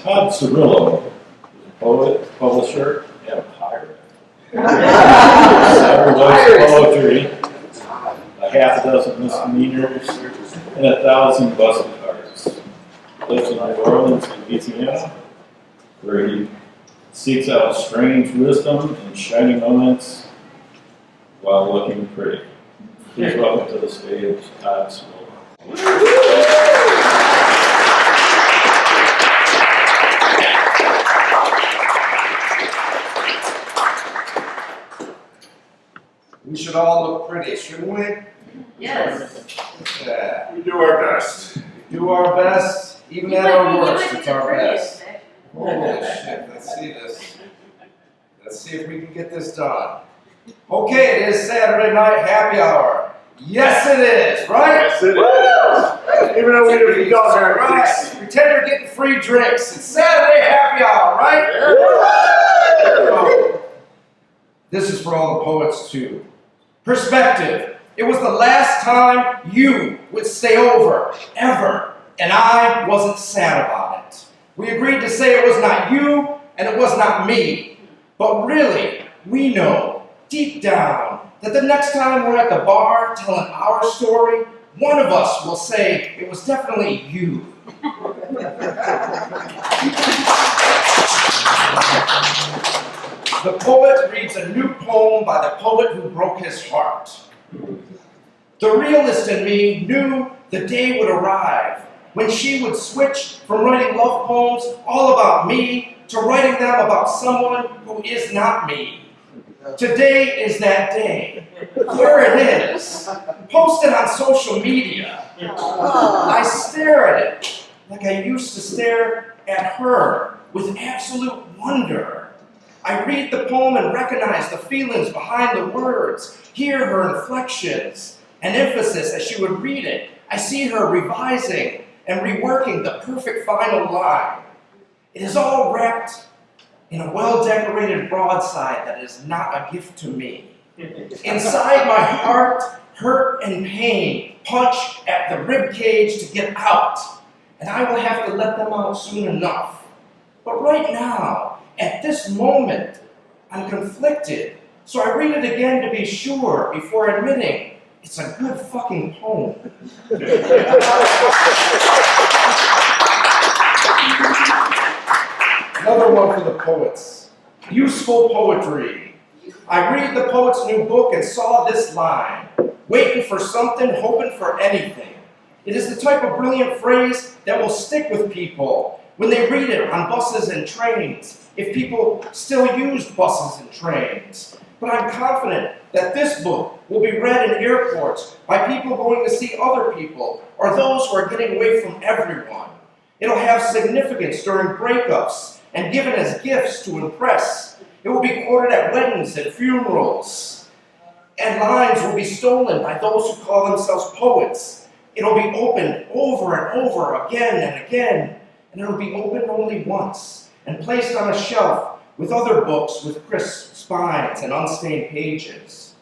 Todd Cirillo is a poet, publisher, and a pirate. Several poetry, a half dozen misdemeanors, and 1,000 busted cards. Lives in New Orleans, Louisiana, where he seeks out strange wisdom and shiny moments while looking pretty. Please welcome to the stage Todd Cirillo. We should all look pretty, shouldn't we? Yes. Yeah. We do our best. Do our best, even at our worst, it's our best. Holy shit, let's see this. Let's see if we can get this done. Okay, it is Saturday night happy hour. Yes, it is, right? Yes, it is. Even though we don't have Right. Pretend you're getting free drinks. It's Saturday happy hour, right? Oh. This is for all the poets, too. Perspective. It was the last time you would stay over, ever, and I wasn't sad about it. We agreed to say it was not you, and it was not me. But really, we know, deep down, that the next time we're at the bar telling our story, one of us will say it was definitely you. The poet reads a new poem by the poet who broke his heart. The realist in me knew the day would arrive when she would switch from writing love poems all about me to writing them about someone who is not me. Today is that day. Here it is, posted on social media. I stare at it like I used to stare at her with absolute wonder. I read the poem and recognize the feelings behind the words, hear her inflections and emphasis as she would read it. I see her revising and reworking the perfect final line. It is all wrapped in a well-decorated broadside that is not a gift to me. Inside my heart, hurt and pain punch at the rib cage to get out, and I will have to let them out soon enough. But right now, at this moment, I'm conflicted, so I read it again to be sure before admitting it's a good fucking poem. Another one for the poets. Useful poetry. I read the poet's new book and saw this line, waiting for something, hoping for anything. It is the type of brilliant phrase that will stick with people when they read it on buses and trains, if people still use buses and trains. But I'm confident that this book will be read in airports by people going to see other people or those who are getting away from everyone. It'll have significance during breakups and given as gifts to impress. It will be quoted at weddings and funerals. And lines will be stolen by those who call themselves poets. It'll be opened over and over again and again. And it'll be opened only once and placed on a shelf with other books with crisp spines and unstained pages.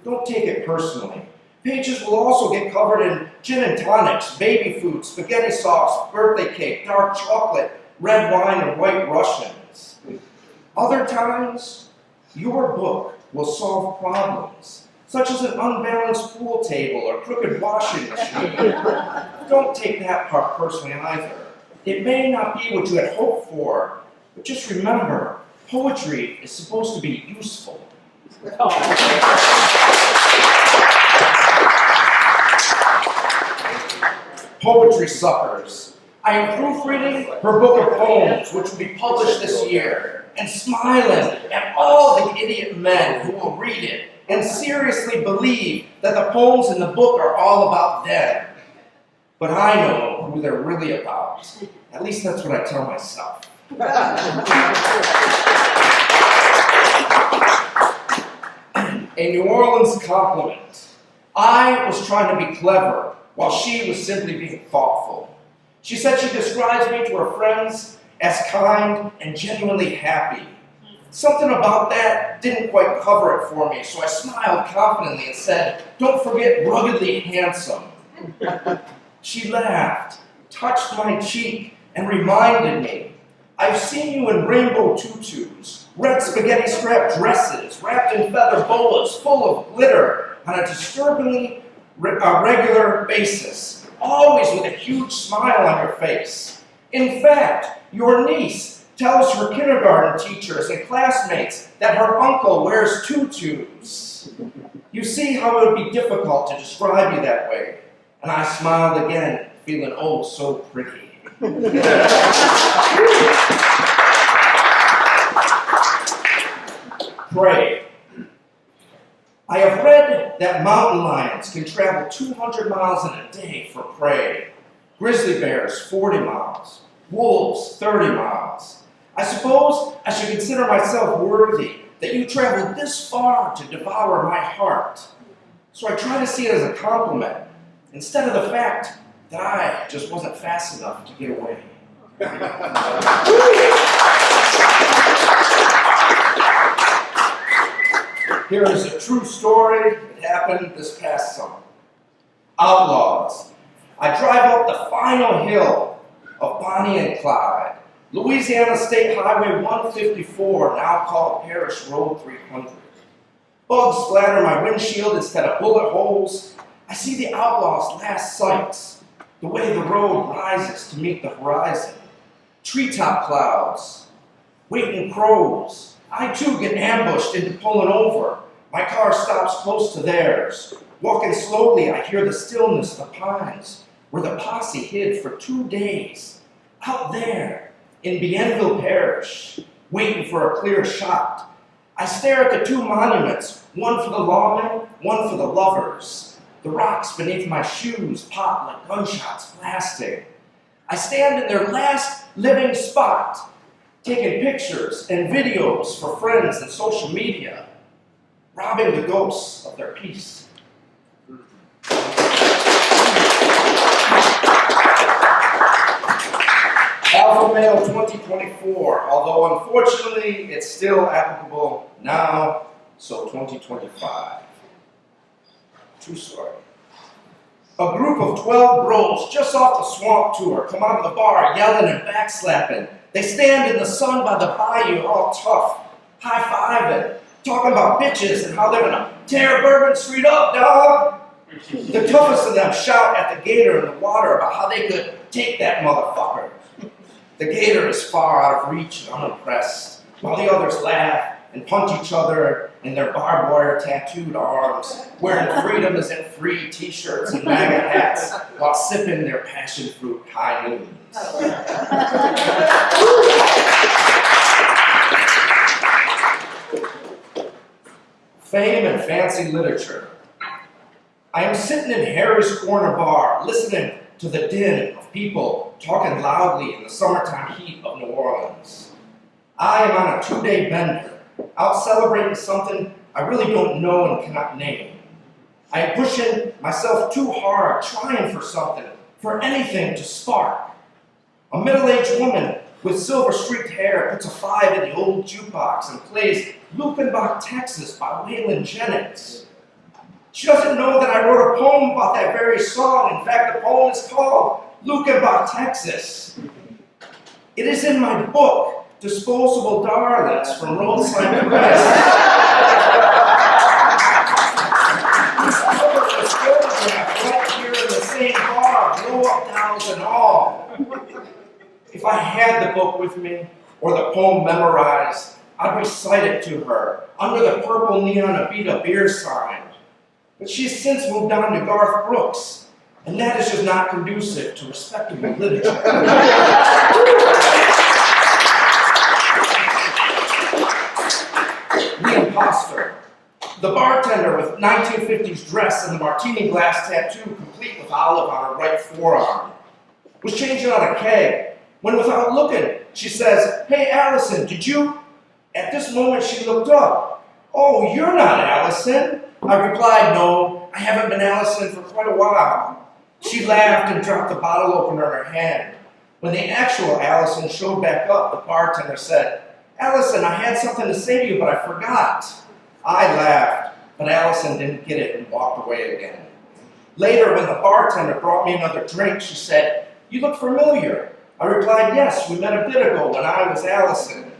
Don't take it personally. Pages will also get covered in gin and tonics, baby food, spaghetti sauce, birthday cake, dark chocolate, red wine, and white Russians. Other times, your book will solve problems, such as an unbalanced pool table or crooked washing machine. Don't take that part personally either. It may not be what you had hoped for, but just remember, poetry is supposed to be useful. Poetry suckers. I am proofreading her book of poems, which will be published this year, and smiling at all the idiot men who will read it and seriously believe that the poems in the book are all about them. But I know who they're really about. At least that's what I tell myself. A New Orleans compliment. I was trying to be clever while she was simply being thoughtful. She said she describes me to her friends as kind and genuinely happy. Something about that didn't quite cover it for me, so I smiled confidently and said, "Don't forget ruggedly handsome." She laughed, touched my cheek, and reminded me I've seen you in rainbow tutus, red spaghetti strap dresses, wrapped in feather boas full of glitter on a disturbingly regular basis, always with a huge smile on your face. In fact, your niece tells her kindergarten teachers and classmates that her uncle wears tutus. You see how it would be difficult to describe you that way. And I smiled again, feeling oh so pretty. Pray. I have read that mountain lions can travel 200 miles in a day for prey. Grizzly bears, 40 miles. Wolves, 30 miles. I suppose I should consider myself worthy that you traveled this far to devour my heart. So I try to see it as a compliment, instead of the fact that I just wasn't fast enough to get away. Here is a true story that happened this past summer. Outlaws. I drive up the final hill of Bonnie and Clyde, Louisiana State Highway 154, now called Parish Road 300. Bugs splatter my windshield instead of bullet holes. I see the outlaws' last sights, the way the road rises to meet the horizon. Treetop clouds, waiting crows. I too get ambushed into pulling over. My car stops close to theirs. Walking slowly, I hear the stillness of the pines, where the posse hid for 2 days. Out there, in Bienville Parish, waiting for a clear shot. I stare at the 2 monuments, one for the lawmen, one for the lovers. The rocks beneath my shoes pop like gunshots blasting. I stand in their last living spot, taking pictures and videos for friends and social media, robbing the ghosts of their peace. Alpha Male 2024, although unfortunately it's still applicable now, so 2025. True story. A group of 12 bros just off the swamp tour come out of the bar yelling and backslapping. They stand in the sun by the bayou all tough, high-fiving, talking about bitches and how they're gonna tear Bourbon Street up, dog. The toughest of them shout at the gator in the water about how they could take that motherfucker. The gator is far out of reach and unimpressed, while the others laugh and punch each other in their barbed wire tattooed arms, wearing freedom isn't free t-shirts and MAGA hats while sipping their passion fruit high noons. Fame and fancy literature. I am sitting in Harry's Corner Bar, listening to the din of people talking loudly in the summertime heat of New Orleans. I am on a 2-day bender, out celebrating something I really don't know and cannot name. I am pushing myself too hard, trying for something, for anything to spark. A middle-aged woman with silver-streaked hair puts a 5 in the old jukebox and plays Lukenbach, Texas by Waylon Jennings. She doesn't know that I wrote a poem about that very song. In fact, the poem is called Lukenbach, Texas. It is in my book, Disposable Darlings, from Roxy Press. This photograph right here in the same bar, blow-up dolls and all. If I had the book with me, or the poem memorized, I'd recite it to her, under the purple neon Abita beer sign. But she's since moved on to Garth Brooks, and that is just not conducive to respectable literature. The Imposter. The bartender with 1950s dress and the martini glass tattoo complete with olive on her right forearm was changing on a keg when, without looking, she says, "Hey, Allison, did you?" At this moment, she looked up. "Oh, you're not Allison." I replied, "No, I haven't been Allison for quite a while." She laughed and dropped the bottle opener in her hand. When the actual Allison showed back up, the bartender said, "Allison, I had something to say to you, but I forgot." I laughed, but Allison didn't get it and walked away again. Later, when the bartender brought me another drink, she said, "You look familiar. I replied, yes, we met a bit ago when I was Allison.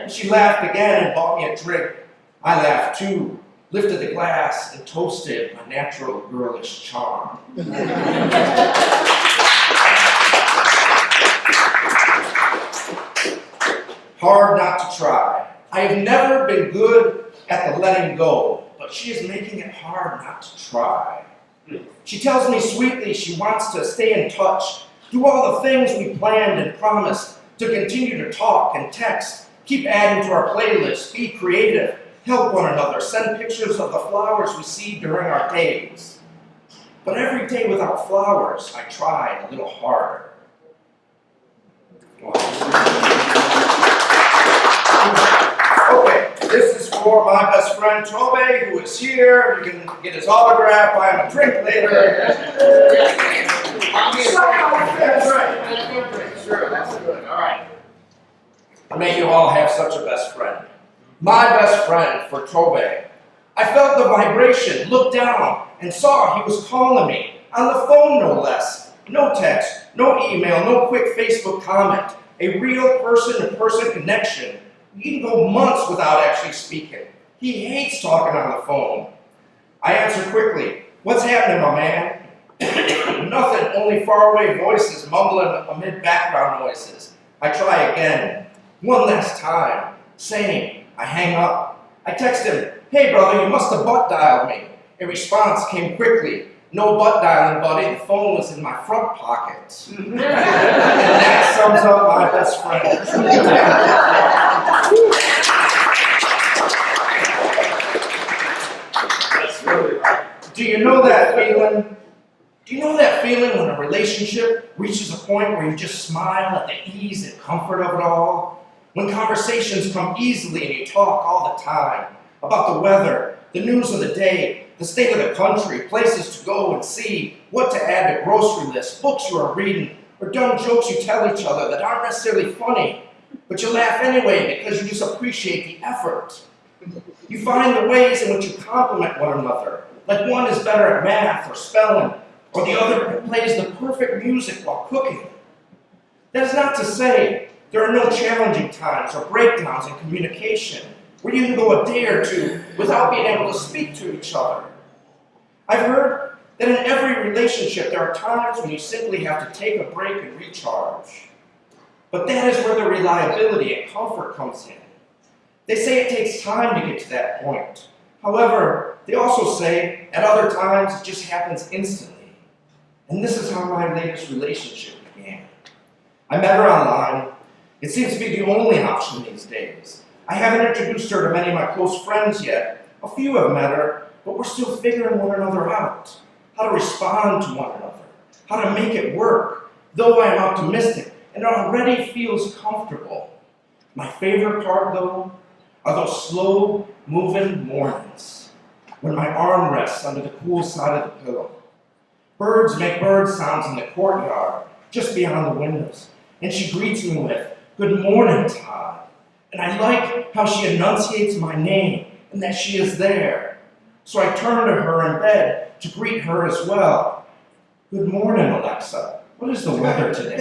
She laughed again and bought me a drink. I laughed too, lifted the glass, and toasted my natural girlish charm. Hard not to try. I have never been good at the letting go, but she is making it hard not to try. She tells me sweetly she wants to stay in touch, do all the things we planned and promised, to continue to talk and text, keep adding to our playlist, be creative, help one another, send pictures of the flowers we see during our days. But every day without flowers, I tried a little harder. Okay, this is for my best friend Toby, who is here. You can get his autograph, buy him a drink later. That's right. Sure, that's good. All right. May you all have such a best friend. My best friend for Toby. I felt the vibration, looked down, and saw he was calling me. On the phone, no less. No text, no email, no quick Facebook comment. A real person-to-person connection. You can go months without actually speaking. He hates talking on the phone. I answer quickly, what's happening, my man? Nothing, only faraway voices mumbling amid background noises. I try again, one last time, saying, I hang up. I text him, hey brother, you must have butt dialed me. A response came quickly, no butt dialing, buddy, the phone was in my front pocket. And that sums up my best friend. That's really right. Do you know that feeling? Do you know that feeling when a relationship reaches a point where you just smile at the ease and comfort of it all? When conversations come easily and you talk all the time about the weather, the news of the day, the state of the country, places to go and see, what to add to grocery lists, books you are reading, or dumb jokes you tell each other that aren't necessarily funny, but you laugh anyway because you just appreciate the effort. You find the ways in which you compliment one another, like one is better at math or spelling, or the other plays the perfect music while cooking. That is not to say there are no challenging times or breakdowns in communication, where you can go a day or two without being able to speak to each other. I've heard that in every relationship there are times when you simply have to take a break and recharge. But that is where the reliability and comfort comes in. They say it takes time to get to that point. However, they also say at other times it just happens instantly. And this is how my latest relationship began. I met her online. It seems to be the only option these days. I haven't introduced her to many of my close friends yet. A few have met her, but we're still figuring one another out. How to respond to one another. How to make it work. Though I am optimistic, and it already feels comfortable. My favorite part, though, are those slow-moving mornings when my arm rests under the cool side of the pillow. Birds make bird sounds in the courtyard, just beyond the windows, and she greets me with, "Good morning, Todd." And I like how she enunciates my name and that she is there. So I turn to her in bed to greet her as well. "Good morning, Alexa. What is the weather today?"